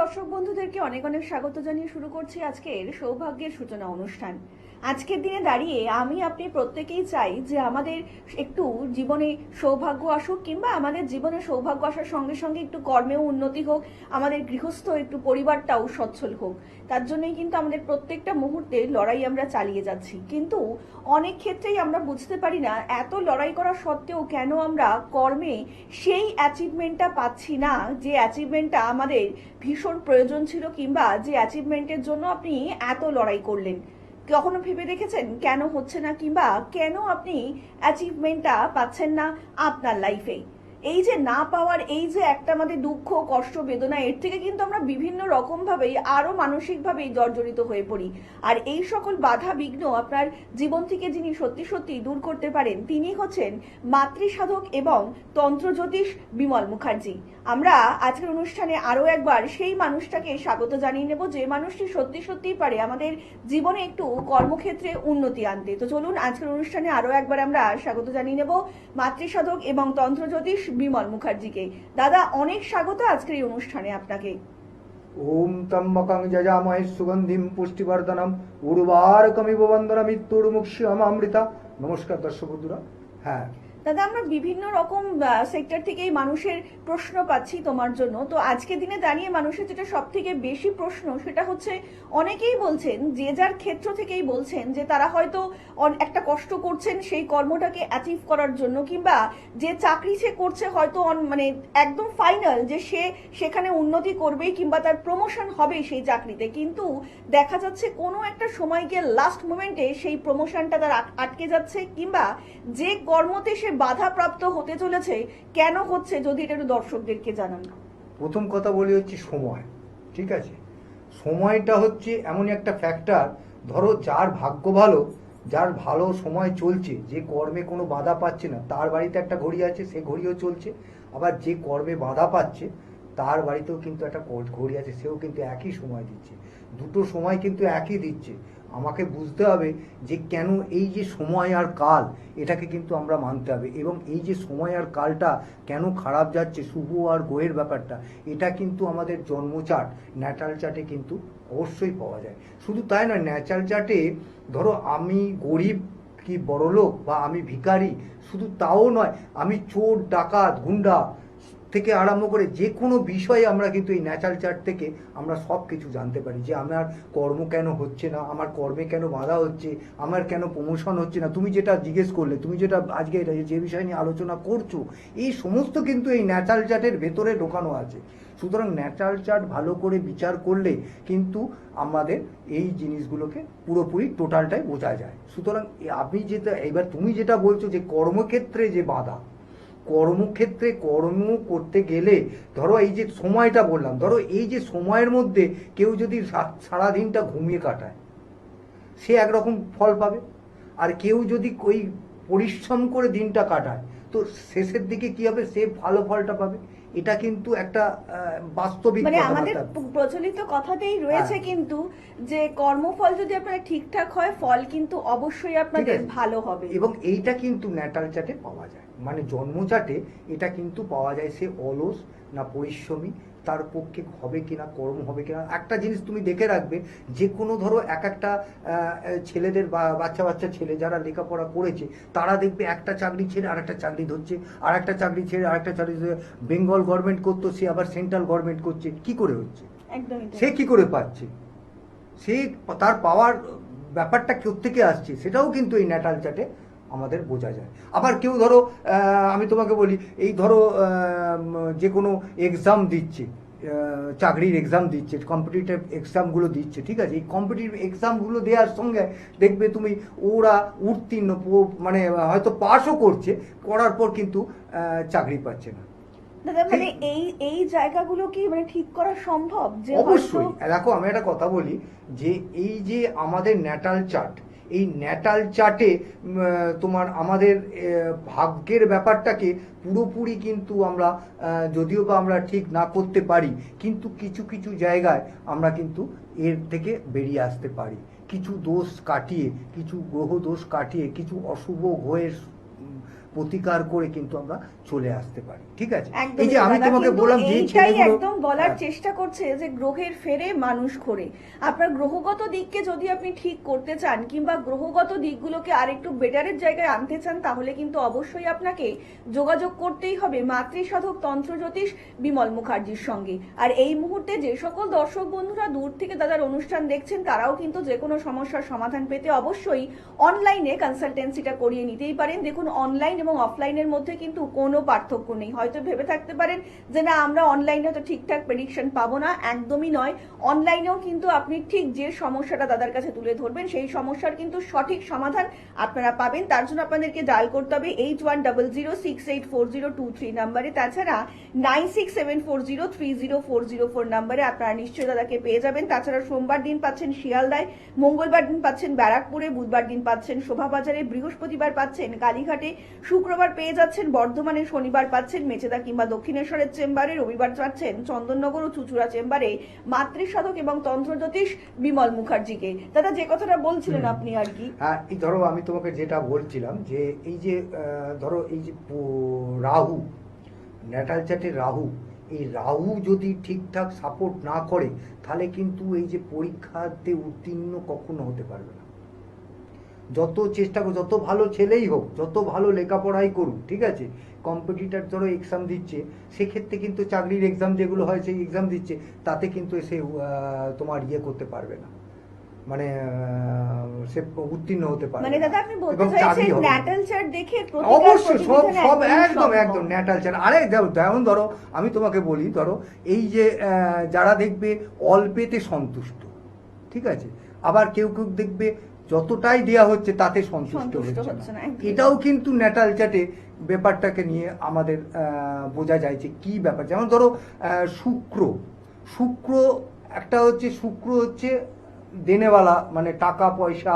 দর্শক বন্ধুদেরকে অনেক অনেক স্বাগত জানিয়ে শুরু করছি আজকের সৌভাগ্যের সূচনা অনুষ্ঠান। আজকের দিনে দাঁড়িয়ে আমি আপনি প্রত্যেকেই চাই যে আমাদের একটু জীবনে সৌভাগ্য আসুক, কিংবা আমাদের জীবনে সৌভাগ্য আসার সঙ্গে সঙ্গে একটু কর্মেও উন্নতি হোক, আমাদের গৃহস্থ একটু পরিবারটাও সচ্ছল হোক। তার জন্যই কিন্তু আমাদের প্রত্যেকটা মুহূর্তে লড়াই আমরা চালিয়ে যাচ্ছি, কিন্তু অনেক ক্ষেত্রেই আমরা বুঝতে পারি না এত লড়াই করা সত্ত্বেও কেন আমরা কর্মে সেই অ্যাচিভমেন্টটা পাচ্ছি না, যে অ্যাচিভমেন্টটা আমাদের ভীষণ প্রয়োজন ছিল, কিংবা যে অ্যাচিভমেন্টের জন্য আপনি এত লড়াই করলেন। কখনো ভেবে দেখেছেন কেন হচ্ছে না, কিংবা কেন আপনি অ্যাচিভমেন্টটা পাচ্ছেন না আপনার লাইফে? এই যে না পাওয়ার, এই যে একটা আমাদের দুঃখ কষ্ট বেদনা, এর থেকে কিন্তু আমরা বিভিন্ন রকম ভাবেই আরো মানসিক ভাবেই জর্জরিত হয়ে পড়ি। আর এই সকল বাধা বিঘ্ন আপনার জীবন থেকে যিনি সত্যি সত্যি দূর করতে পারেন, তিনি হচ্ছেন মাতৃসাধক এবং তন্ত্রজ্যোতিষ বিমল মুখার্জি। আমরা আজকের অনুষ্ঠানে আরো একবার সেই মানুষটাকে স্বাগত জানিয়ে নেব, যে মানুষটি সত্যি সত্যিই পারে আমাদের জীবনে একটু কর্মক্ষেত্রে উন্নতি আনতে। তো চলুন আজকের অনুষ্ঠানে আরো একবার আমরা স্বাগত জানিয়ে নেব মাতৃসাধক এবং তন্ত্রজ্যোতিষ বিমল মুখার্জিকে। দাদা, অনেক স্বাগত আজকের এই অনুষ্ঠানে আপনাকে। ওম ত্র্যম্বকং যজামহে সুগন্ধিম পুষ্টিবর্ধনম উর্বারকমিব বন্দনা মৃত্যুর্মুক্ষীয়মামৃতা। নমস্কার দর্শক বন্ধুরা। হ্যাঁ দাদা, আমরা বিভিন্ন রকম সেক্টর থেকেই মানুষের প্রশ্ন পাচ্ছি তোমার জন্য। তো আজকে দিনে দাঁড়িয়ে মানুষের যেটা সব থেকে বেশি প্রশ্ন, সেটা হচ্ছে অনেকেই বলছেন, যে যার ক্ষেত্র থেকেই বলছেন, যে তারা হয়তো একটা কষ্ট করছেন সেই কর্মটাকে অ্যাচিভ করার জন্য, কিংবা যে চাকরি সে করছে হয়তো মানে একদম ফাইনাল যে সে সেখানে উন্নতি করবেই, কিংবা তার প্রমোশন হবেই সেই চাকরিতে, কিন্তু দেখা যাচ্ছে কোনো একটা সময় গিয়ে লাস্ট মোমেন্টে সেই প্রমোশনটা তার আটকে যাচ্ছে, কিংবা যে কর্মতে সে বাধা প্রাপ্ত হতে চলেছে। কেন হচ্ছে যদি এটা একটু দর্শকদেরকে জানান। প্রথম কথা বলি হচ্ছে সময়। ঠিক আছে, সময়টা হচ্ছে এমন একটা ফ্যাক্টর। ধরো যার ভাগ্য ভালো, যার ভালো সময় চলছে, যে কর্মে কোনো বাধা পাচ্ছে না, তার বাড়িতে একটা ঘড়ি আছে, সে ঘড়িও চলছে। আবার যে কর্মে বাধা পাচ্ছে তার বাড়িতেও কিন্তু একটা ঘড়ি আছে, সেও কিন্তু একই সময় দিচ্ছে। দুটো সময় কিন্তু একই দিচ্ছে। আমাকে বুঝতে হবে যে কেন এই যে সময় আর কাল, এটাকে কিন্তু আমরা মানতে হবে। এবং এই যে সময় আর কালটা কেন খারাপ যাচ্ছে, শুভ আর গ্রহের ব্যাপারটা, এটা কিন্তু আমাদের জন্মচার্ট, ন্যাটাল চার্টে কিন্তু অবশ্যই পাওয়া যায়। শুধু তাই নয়, ন্যাচারাল চার্টে ধরো আমি গরিব কি বড়লোক, বা আমি ভিখারি, শুধু তাও নয়, আমি চোর ডাকাত গুন্ডা থেকে আরম্ভ করে যে কোনো বিষয়ে আমরা কিন্তু এই ন্যাচারাল চার্ট থেকে আমরা সব কিছু জানতে পারি। যে আমার কর্ম কেন হচ্ছে না, আমার কর্মে কেন বাধা হচ্ছে, আমার কেন প্রমোশন হচ্ছে না। তুমি যেটা জিজ্ঞেস করলে, তুমি যেটা আজকে যে বিষয় নিয়ে আলোচনা করছো, এই সমস্ত কিন্তু এই ন্যাচারাল চার্টের ভেতরে ঢোকানো আছে। সুতরাং ন্যাচারাল চার্ট ভালো করে বিচার করলে কিন্তু আমাদের এই জিনিসগুলোকে পুরোপুরি টোটালটাই বোঝা যায়। সুতরাং আমি যেটা, এবার তুমি যেটা বলছো যে কর্মক্ষেত্রে যে বাধা, কর্মক্ষেত্রে কর্ম করতে গেলে ধরো এই যে সময়টা বললাম, ধরো এই যে সময়ের মধ্যে কেউ যদি সারাদিনটা ঘুমিয়ে কাটায়, সে একরকম ফল পাবে। আর কেউ যদি ওই পরিশ্রম করে দিনটা কাটায়, তো শেষের দিকে কি হবে, সে ভালো ফলটা পাবে। এটা কিন্তু একটা বাস্তবিক মানে কথা। আমাদের প্রচলিত কথাতেই রয়েছে কিন্তু, যে কর্মফল যদি আপনার ঠিকঠাক হয়, ফল কিন্তু অবশ্যই আপনাদের ভালো হবে। এবং এইটা কিন্তু ন্যাটাল চার্টে পাওয়া যায়, মানে জন্ম চার্টে এটা কিন্তু পাওয়া যায়। সে অলস না পরিশ্রমী, তার পক্ষে হবে কিনা, কর্ম হবে কিনা। একটা জিনিস তুমি দেখে রাখবে, যে কোনো ধরো এক একটা ছেলেদের বা বাচ্চা বাচ্চা ছেলে যারা লেখাপড়া করেছে, তারা দেখবে একটা চাকরি ছেড়ে আর একটা চাকরি ধরছে, আর একটা চাকরি ছেড়ে আর একটা চাকরি ধরছে। বেঙ্গল গভর্নমেন্ট করতো, সে আবার সেন্ট্রাল গভর্নমেন্ট করছে। কি করে হচ্ছে? সে কি করে পাচ্ছে? সে তার পাওয়ার ব্যাপারটা কোত্থেকে আসছে, সেটাও কিন্তু এই ন্যাটাল চার্টে আমাদের বোঝা যায়। আবার কেউ ধরো আমি তোমাকে বলি, এই ধরো যে কোনো এক্সাম দিচ্ছে, চাকরির এক্সাম দিচ্ছে, কম্পিটিটিভ এক্সামগুলো দিচ্ছে, ঠিক আছে। এই কম্পিটিটিভ এক্সামগুলো দেওয়ার সঙ্গে দেখবে তুমি ওরা উত্তীর্ণ, মানে হয়তো পাসও করছে, করার পর কিন্তু চাকরি পাচ্ছে না। দাদা, মানে এই জায়গাগুলো কি মানে ঠিক করা সম্ভব? যে অবশ্যই। দেখো আমি একটা কথা বলি, যে এই যে আমাদের ন্যাটাল চার্ট, এই ন্যাটাল চার্টে তোমার আমাদের ভাগ্যের ব্যাপারটাকে পুরোপুরি কিন্তু আমরা যদিও বা আমরা ঠিক না করতে পারি, কিন্তু কিছু কিছু জায়গায় আমরা কিন্তু এর থেকে বেরিয়ে আসতে পারি। কিছু দোষ কাটিয়ে, কিছু গ্রহ দোষ কাটিয়ে, কিছু অশুভ গ্রহের প্রতিকার করে কিন্তু আমরা চলে আসতে পারি। ঠিক আছে, একদমই এই যে আমি দাদা, তোমাকে কিন্তু বললাম যে এইটাই ছেলেগুলো একদম বলার হ্যাঁ, চেষ্টা করছে যে গ্রহের ফেরে মানুষ ঘোরে। আপনার গ্রহগত দিককে যদি আপনি ঠিক করতে চান কিংবা গ্রহগত দিকগুলোকে আরেকটু বেটারের জায়গায় আনতে চান, তাহলে কিন্তু অবশ্যই আপনাকে যোগাযোগ করতেই হবে মাতৃসাধক তন্ত্র জ্যোতিষ বিমল মুখার্জির সঙ্গে। আর এই মুহূর্তে যে সকল দর্শক বন্ধুরা দূর থেকে দাদার অনুষ্ঠান দেখছেন, তারাও কিন্তু যে কোনো সমস্যার সমাধান পেতে অবশ্যই অনলাইনে কনসালটেন্সিটা করিয়ে নিতেই পারেন। দেখুন, অনলাইন এবং অফলাইনের মধ্যে কিন্তু কোনো পার্থক্য নেই। হয়তো ভেবে থাকতে পারেন যে না, আমরা অনলাইনে তো ঠিকঠাক প্রেডিকশন পাবো না, একদমই নয়। অনলাইনেও কিন্তু আপনি ঠিক যে সমস্যাটা দাদার কাছে তুলে ধরবেন, সেই সমস্যার কিন্তু সঠিক সমাধান আপনারা পাবেন। তার জন্য আপনাদেরকে ডায়াল করতে হবে 8100684023 নাম্বারে। তাছাড়া 9674030404 নাম্বারে আপনারা নিশ্চয়ই দাদাকে পেয়ে যাবেন। তাছাড়া সোমবার দিন পাচ্ছেন শিয়ালদায়, মঙ্গলবার দিন পাচ্ছেন ব্যারাকপুরে, বুধবার দিন পাচ্ছেন শোভাবাজারে, বৃহস্পতিবার পাচ্ছেন কালীঘাটে, শুক্রবার পেয়ে যাচ্ছেন বর্ধমানে, শনিবার পাচ্ছেন মেচেদা কিংবা দক্ষিণেশ্বরের চেম্বারে, রবিবার পাচ্ছেন চন্দননগর ও চুচুড়া চেম্বারে মাতৃসাধক এবং তন্ত্রজ্যোতিষ বিমল মুখার্জিকে। দাদা, যে কথাটা বলছিলেন আপনি আর কি। হ্যাঁ, এই ধরো আমি তোমাকে যেটা বলছিলাম যে এই যে ধরো এই যে রাহু, ন্যাটাল চার্টের রাহু, এই রাহু যদি ঠিকঠাক সাপোর্ট না করে তাহলে কিন্তু এই যে পরীক্ষাতে উত্তীর্ণ কখনো হতে পারবে না। যত চেষ্টা করো, যত ভালো ছেলেই হোক, যত ভালো লেখাপড়াই করুক, ঠিক আছে, কম্পিটিটার ধরো এক্সাম দিচ্ছে, সেক্ষেত্রে কিন্তু চাকরির এক্সাম যেগুলো হয় সেই এক্সাম দিচ্ছে, তাতে কিন্তু সে তোমার ইয়ে করতে পারবে না, মানে সে উত্তীর্ণ হতে পারবে মানে না। দাদা, আপনি বলতে এবং চাকরি চাইছেন হবে না। ন্যাটাল চার্ট দেখে প্রতিকার অবশ্যই সব প্রতিবিধান সব একদমই একদম সম্ভব। একদম ন্যাটাল চার্ট। আরে যেমন ধরো আমি তোমাকে বলি, ধরো এই যে যারা দেখবে অল্পেতে সন্তুষ্ট, ঠিক আছে, আবার কেউ কেউ দেখবে যতটাই দেয়া হচ্ছে তাতে সন্তুষ্ট হচ্ছে না, এটাও কিন্তু ন্যাটাল চার্টে ব্যাপারটাকে নিয়ে আমাদের বোঝা যায় যে কি ব্যাপার। যেমন ধরো শুক্র, শুক্র একটা হচ্ছে, শুক্র হচ্ছে দেনেওয়ালা, মানে টাকা পয়সা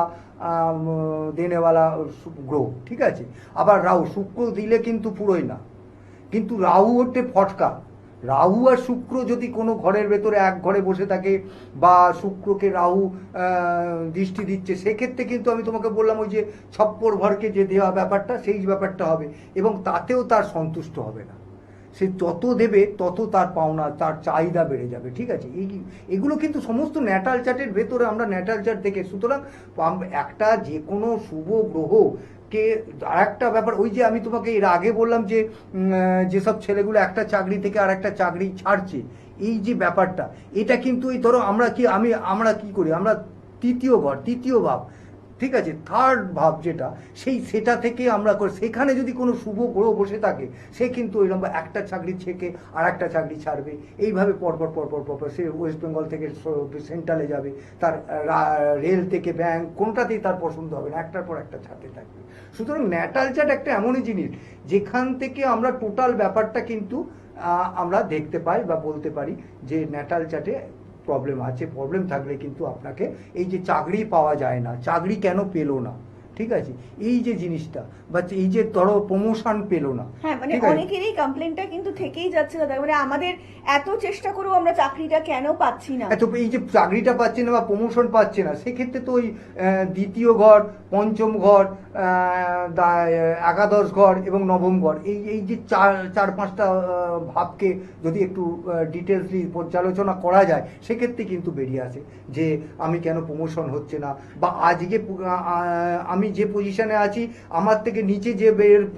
দেনেওয়ালা গ্রহ, ঠিক আছে। আবার রাহু, শুক্র দিলে কিন্তু পুরোই না, কিন্তু রাহু হচ্ছে ফটকা। রাহু আর শুক্র যদি কোনো ঘরের ভেতরে এক ঘরে বসে থাকে বা শুক্রকে রাহু দৃষ্টি দিচ্ছে, সেক্ষেত্রে কিন্তু আমি তোমাকে বললাম ওই যে ছপ্পর ঘরকে যে দেওয়া ব্যাপারটা, সেই ব্যাপারটা হবে, এবং তাতেও তার সন্তুষ্ট হবে না। সে যত দেবে তত তার পাওনা, তার চাহিদা বেড়ে যাবে, ঠিক আছে। এগুলো কিন্তু সমস্ত ন্যাটাল চার্টের ভেতরে আমরা ন্যাটাল চার্ট দেখে। সুতরাং একটা যে কোনো শুভ গ্রহ কে, আর একটা ব্যাপার, ওই যে আমি তোমাকে এর আগে বললাম যে যেসব ছেলেগুলো একটা চাকরি থেকে আর একটা চাকরি ছাড়ছে, এই যে ব্যাপারটা, এটা কিন্তু এই ধরো আমরা কি করি, আমরা তৃতীয় ঘর, তৃতীয় ভাব, ঠিক আছে, থার্ড ভাব যেটা, সেটা থেকে আমরা সেখানে যদি কোনো শুভ গ্রহ বসে থাকে, সে কিন্তু ওই লম্বা একটা চাকরি থেকে আর একটা চাকরি ছাড়বে, এইভাবে পরপর পরপর পরপর সে ওয়েস্ট বেঙ্গল থেকে সেন্ট্রালে যাবে, তার রেল থেকে ব্যাংক, কোনটাতেই তার পছন্দ হবে না, একটার পর একটা ছাড়তে থাকবে। সুতরাং ন্যাটাল চার্ট একটা এমনই জিনিস যেখান থেকে আমরা টোটাল ব্যাপারটা কিন্তু আমরা দেখতে পাই বা বলতে পারি যে ন্যাটাল চার্টে প্রবলেম আছে। প্রবলেম থাকলে কিন্তু আপনাকে এই যে চাকরি পাওয়া যায় না, চাকরি কেন পেলো না, ঠিক আছে, এই যে জিনিসটা, বা এই যে ধরো প্রমোশন পেলো না, হ্যাঁ, মানে অনেকেরই কমপ্লেনটা কিন্তু থেকেই যাচ্ছে দাদা, মানে আমাদের এত চেষ্টা করেও আমরা চাকরিটা কেন পাচ্ছি না, এত এই যে চাকরিটা পাচ্ছে না বা প্রমোশন পাচ্ছে না, সেক্ষেত্রে তো ওই দ্বিতীয় ঘর, পঞ্চম ঘর, একাদশ ঘর এবং নবম ঘর, এই যে চার পাঁচটা ভাবকে যদি একটু ডিটেলসলি পর্যালোচনা করা যায়, সেক্ষেত্রে কিন্তু বেরিয়ে আসে যে আমি কেন প্রমোশন হচ্ছে না, বা আজকে আমি যে পজিশনে আছি আমার থেকে নিচে যে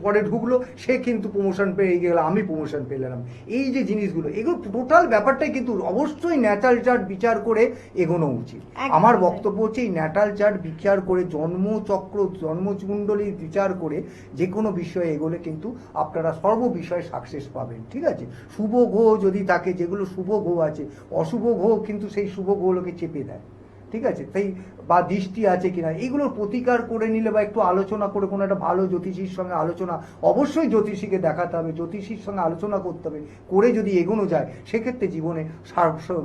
পরে ঢুকলো সে কিন্তু প্রমোশন পেয়ে গেল, আমি প্রমোশন পেলাম। এই যে জিনিসগুলো, এগুলো টোটাল ব্যাপারটাই কিন্তু অবশ্যই ন্যাটাল চার্ট বিচার করে এগোনো উচিত। আমার বক্তব্য হচ্ছে এই ন্যাটাল চার্ট বিচার করে, জন্মচক্র, জন্মকুণ্ডলী বিচার করে যে কোনো বিষয়ে এগোলে কিন্তু আপনারা সর্ব বিষয়ে সাকসেস পাবেন, ঠিক আছে। শুভ গ্রহ যদি থাকে, যেগুলো শুভ গ্রহ আছে, অশুভ গ্রহ কিন্তু সেই শুভ গ্রহগুলোকে চেপে দেয়, ঠিক আছে। তাই বা দৃষ্টি আছে কিনা এগুলোর প্রতিকার করে নিলে, বা একটু আলোচনা করে কোনো একটা ভালো জ্যোতিষীর সঙ্গে আলোচনা, অবশ্যই জ্যোতিষীকে দেখাতে হবে, জ্যোতিষীর সঙ্গে আলোচনা করতে হবে, করে যদি এগোনো যায়, সেক্ষেত্রে জীবনে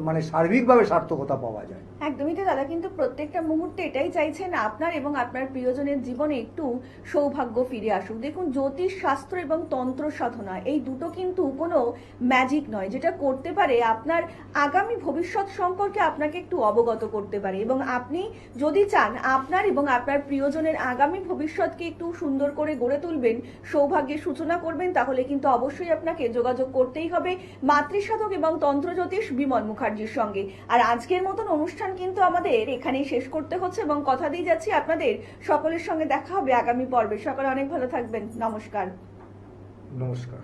মানে সার্বিকভাবে সার্থকতা পাওয়া যায়। একদমই তো দাদা, কিন্তু প্রত্যেকটা মুহূর্তে এটাই চাইছেন আপনার এবং আপনার প্রিয়জনের জীবনে একটু সৌভাগ্য ফিরে আসুক। দেখুন, জ্যোতিষ শাস্ত্র এবং তন্ত্র সাধনা, এই দুটো কিন্তু কোনো ম্যাজিক নয়, যেটা করতে পারে আপনার আগামী ভবিষ্যৎ সম্পর্কে আপনাকে একটু অবগত করতে পারে। পারে। এবং আপনি যদি চান আপনার এবং আপনার প্রিয়জনের আগামী ভবিষ্যৎকে একটু সুন্দর করে গড়ে তুলবেন, সৌভাগ্যের সূচনা করবেন, তাহলে কিন্তু অবশ্যই আপনাকে যোগাযোগ করতেই হবে মাতৃসাধক এবং তন্ত্রজ্যোতিষ বিমল মুখার্জির সঙ্গে। আর আজকের মতন অনুষ্ঠান কিন্তু আমাদের এখানেই শেষ করতে হচ্ছে এবং কথা দিয়ে যাচ্ছি আপনাদের সকলের সঙ্গে দেখা হবে আগামী পর্বে। সকলে অনেক ভালো থাকবেন। নমস্কার। নমস্কার।